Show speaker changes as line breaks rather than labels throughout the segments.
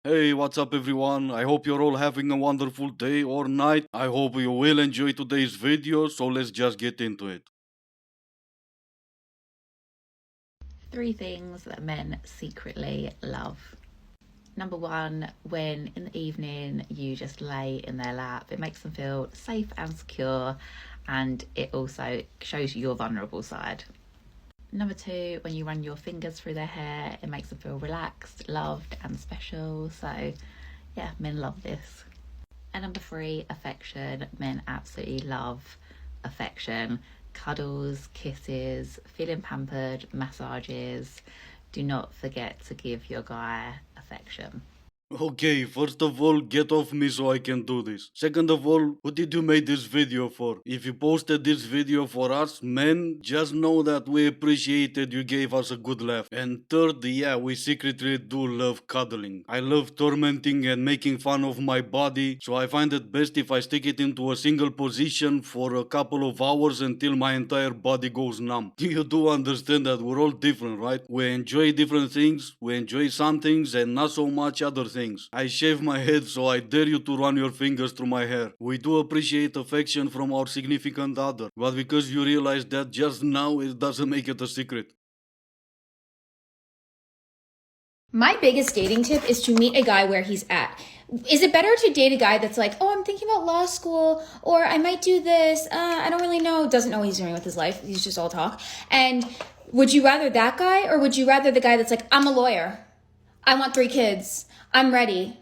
Hey, what's up everyone? I hope you're all having a wonderful day or night. I hope you will enjoy today's video, so let's just get into it.
3 things that men secretly love. Number 1, when in the evening you just lay in their lap, it makes them feel safe and secure, and it also shows you your vulnerable side. Number 2, when you run your fingers through their hair, it makes them feel relaxed, loved and special. So yeah, men love this. And number 3, affection. Men absolutely love affection. Cuddles, kisses, feeling pampered, massages. Do not forget to give your guy affection.
Okay, first of all, get off me so I can do this. Second of all, who did you make this video for? If you posted this video for us, men, just know that we appreciated you gave us a good laugh. And third, yeah, we secretly do love cuddling. I love tormenting and making fun of my body, so I find it best if I stick it into a single position for a couple of hours until my entire body goes numb. You do understand that we're all different, right? We enjoy different things, we enjoy some things and not so much other things. I shave my head, so I dare you to run your fingers through my hair. We do appreciate affection from our significant other, but because you realize that just now, it doesn't make it a secret.
My biggest dating tip is to meet a guy where he's at. Is it better to date a guy that's like, oh, I'm thinking about law school, or I might do this, I don't really know, doesn't know what he's doing with his life, he's just all talk. And would you rather that guy, or would you rather the guy that's like, I'm a lawyer, I want 3 kids, I'm ready?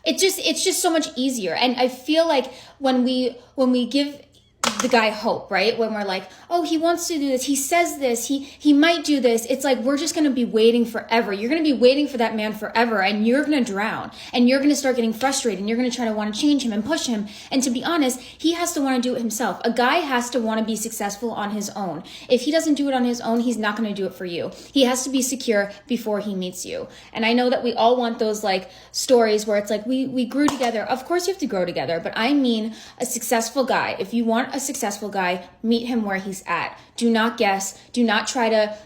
It's just so much easier. And I feel like when we give the guy hope, right? When we're like, oh, he wants to do this, he says this, he might do this. It's like, we're just going to be waiting forever. You're going to be waiting for that man forever, and you're going to drown, and you're going to start getting frustrated, and you're going to try to want to change him and push him. And to be honest, he has to want to do it himself. A guy has to want to be successful on his own. If he doesn't do it on his own, he's not going to do it for you. He has to be secure before he meets you. And I know that we all want those like stories where it's like, we grew together. Of course you have to grow together, but I mean a successful guy. If you want a successful guy, meet him where he's at. Do not guess. Do not try to,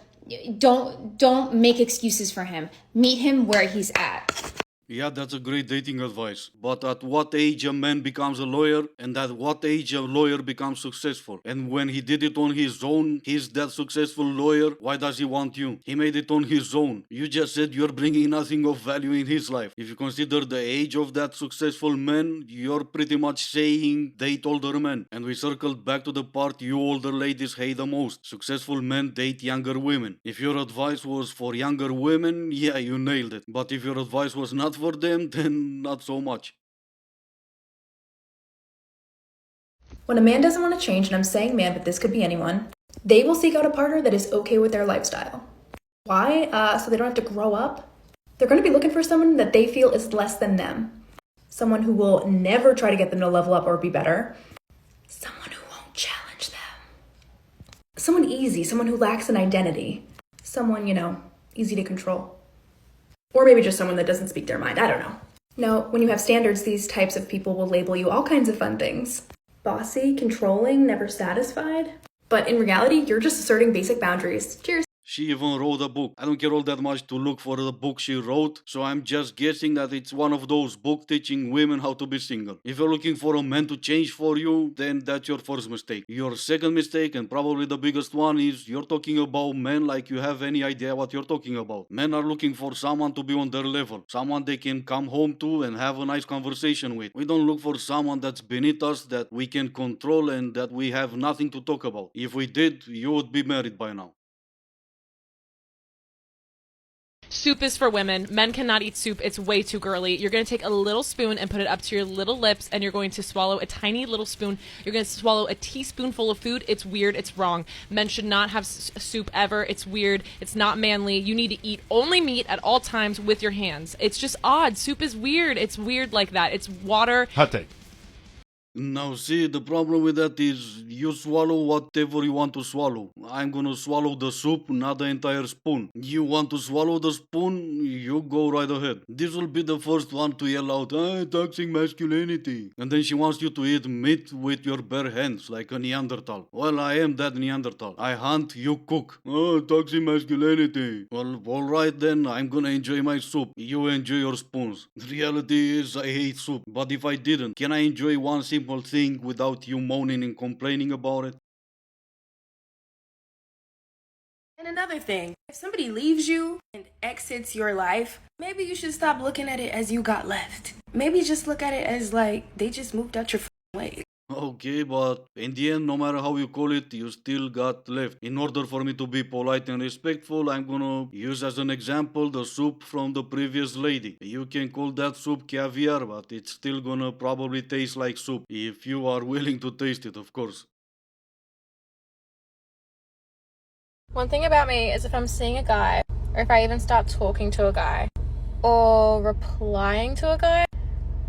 don't make excuses for him. Meet him where he's at.
Yeah, that's a great dating advice. But at what age a man becomes a lawyer, and at what age a lawyer becomes successful? And when he did it on his own, he's that successful lawyer, why does he want you? He made it on his own. You just said you're bringing nothing of value in his life. If you consider the age of that successful man, you're pretty much saying date older men. And we circled back to the part you older ladies hate the most. Successful men date younger women. If your advice was for younger women, yeah, you nailed it. But if your advice was not for them, then not so much.
When a man doesn't want to change, and I'm saying man, but this could be anyone, they will seek out a partner that is okay with their lifestyle. Why? So they don't have to grow up. They're going to be looking for someone that they feel is less than them. Someone who will never try to get them to level up or be better. Someone who won't challenge them. Someone easy, someone who lacks an identity. Someone, easy to control. Or maybe just someone that doesn't speak their mind. I don't know. Now, when you have standards, these types of people will label you all kinds of fun things. Bossy, controlling, never satisfied. But in reality, you're just asserting basic boundaries. Cheers.
She even wrote a book. I don't care all that much to look for the book she wrote, so I'm just guessing that it's one of those books teaching women how to be single. If you're looking for a man to change for you, then that's your first mistake. Your second mistake, and probably the biggest one, is you're talking about men like you have any idea what you're talking about. Men are looking for someone to be on their level, someone they can come home to and have a nice conversation with. We don't look for someone that's beneath us, that we can control and that we have nothing to talk about. If we did, you would be married by now.
Soup is for women. Men cannot eat soup. It's way too girly. You're going to take a little spoon and put it up to your little lips, and you're going to swallow a tiny little spoon. You're going to swallow a teaspoonful of food. It's weird. It's wrong. Men should not have soup ever. It's weird. It's not manly. You need to eat only meat at all times with your hands. It's just odd. Soup is weird. It's weird like that. It's water.
Hot take.
Now see, the problem with that is you swallow whatever you want to swallow. I'm gonna swallow the soup, not the entire spoon. You want to swallow the spoon, you go right ahead. This will be the first one to yell out, toxic masculinity. And then she wants you to eat meat with your bare hands, like a Neanderthal. Well, I am that Neanderthal. I hunt, you cook. Oh, toxic masculinity. Well, alright then, I'm gonna enjoy my soup. You enjoy your spoons. The reality is, I hate soup. But if I didn't, can I enjoy one simple thing without you moaning and complaining about it?
And another thing, if somebody leaves you and exits your life, maybe you should stop looking at it as you got left. Maybe just look at it as like they just moved out your way.
Okay, but in the end, no matter how you call it, you still got left. In order for me to be polite and respectful, I'm gonna use as an example the soup from the previous lady. You can call that soup caviar, but it's still gonna probably taste like soup. If you are willing to taste it, of course.
One thing about me is if I'm seeing a guy, or if I even start talking to a guy, or replying to a guy,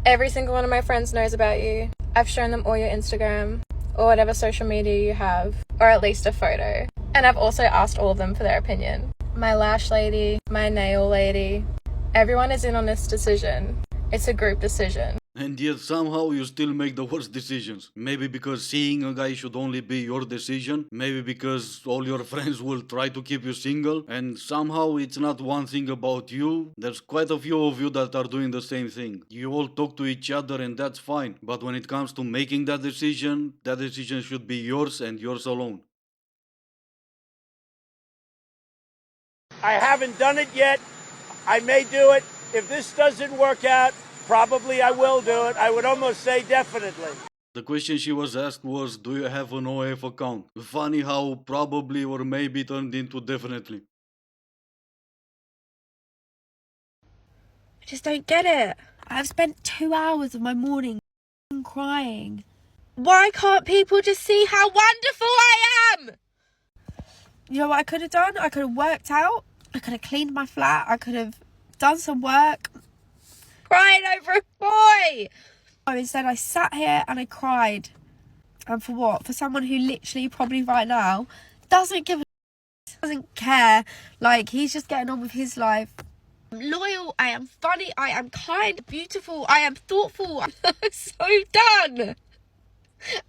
every single one of my friends knows about you. I've shown them all your Instagram, or whatever social media you have, or at least a photo. And I've also asked all of them for their opinion. My lash lady, my nail lady, everyone is in on this decision. It's a group decision.
And yet somehow you still make the worst decisions. Maybe because seeing a guy should only be your decision. Maybe because all your friends will try to keep you single. And somehow it's not one thing about you. There's quite a few of you that are doing the same thing. You all talk to each other and that's fine. But when it comes to making that decision should be yours and yours alone.
I haven't done it yet. I may do it. If this doesn't work out, probably I will do it. I would almost say definitely.
The question she was asked was, do you have an OF account? Funny how probably or maybe turned into definitely.
I just don't get it. I've spent 2 hours of my morning crying. Why can't people just see how wonderful I am? You know what I could have done? I could have worked out. I could have cleaned my flat. I could have done some work. Crying over a boy. Instead, I sat here and I cried. And for what? For someone who literally probably right now doesn't give a doesn't care. Like, he's just getting on with his life. I'm loyal. I am funny. I am kind, beautiful. I am thoughtful. I'm so done.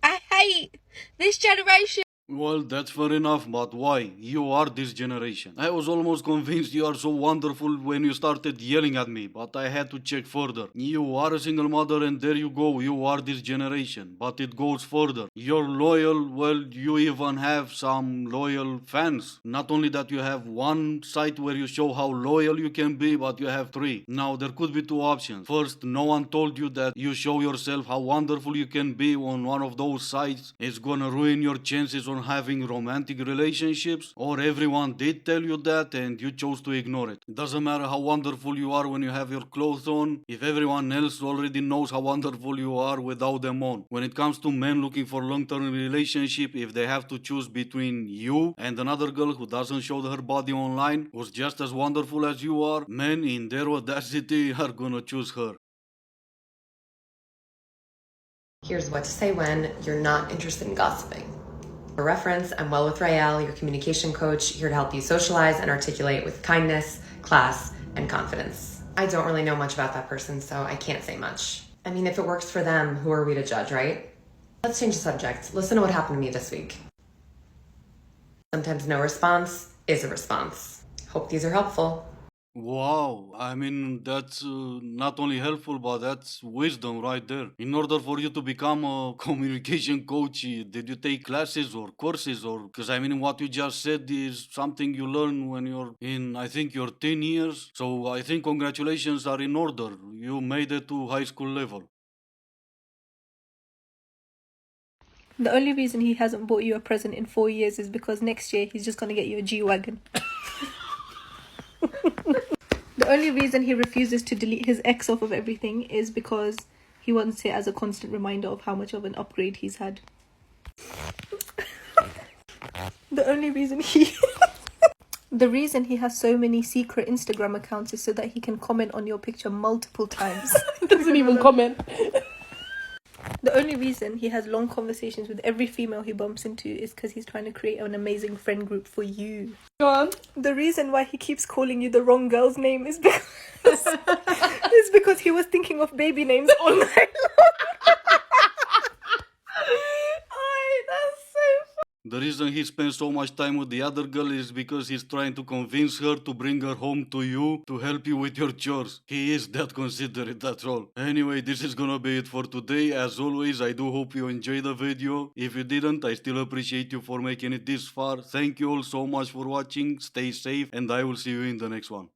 I hate this generation.
Well, that's fair enough, but why? You are this generation. I was almost convinced you are so wonderful when you started yelling at me, but I had to check further. You are a single mother and there you go, you are this generation. But it goes further. You're loyal, well, you even have some loyal fans. Not only that you have one site where you show how loyal you can be, but you have three. Now, there could be two options. First, no one told you that you show yourself how wonderful you can be on one of those sites. It's gonna ruin your chances on having romantic relationships, or everyone did tell you that and you chose to ignore it. Doesn't matter how wonderful you are when you have your clothes on, if everyone else already knows how wonderful you are without them on. When it comes to men looking for long-term relationship, if they have to choose between you and another girl who doesn't show her body online, who's just as wonderful as you are, men in their audacity are gonna choose her.
Here's what to say when you're not interested in gossiping. For reference, I'm well with Rael, your communication coach, here to help you socialize and articulate with kindness, class, and confidence. I don't really know much about that person, so I can't say much. I mean, if it works for them, who are we to judge, right? Let's change the subject. Listen to what happened to me this week. Sometimes no response is a response. Hope these are helpful.
Wow, I mean, that's not only helpful, but that's wisdom right there. In order for you to become a communication coach, did you take classes or courses? Or because I mean, what you just said is something you learn when you're in, I think, your teen years. So I think congratulations are in order. You made it to high school level.
The only reason he hasn't bought you a present in 4 years is because next year he's just going to get you a G-Wagon. The only reason he refuses to delete his ex off of everything is because he wants it as a constant reminder of how much of an upgrade he's had. The only reason The reason he has so many secret Instagram accounts is so that he can comment on your picture multiple times.
Doesn't even comment.
The only reason he has long conversations with every female he bumps into is because he's trying to create an amazing friend group for you.
Go on.
The reason why he keeps calling you the wrong girl's name is because is because he was thinking of baby names all night long.
That's so
The reason he spends so much time with the other girl is because he's trying to convince her to bring her home to you to help you with your chores. He is that considerate, that's all. Anyway, this is gonna be it for today. As always, I do hope you enjoyed the video. If you didn't, I still appreciate you for making it this far. Thank you all so much for watching. Stay safe, and I will see you in the next one.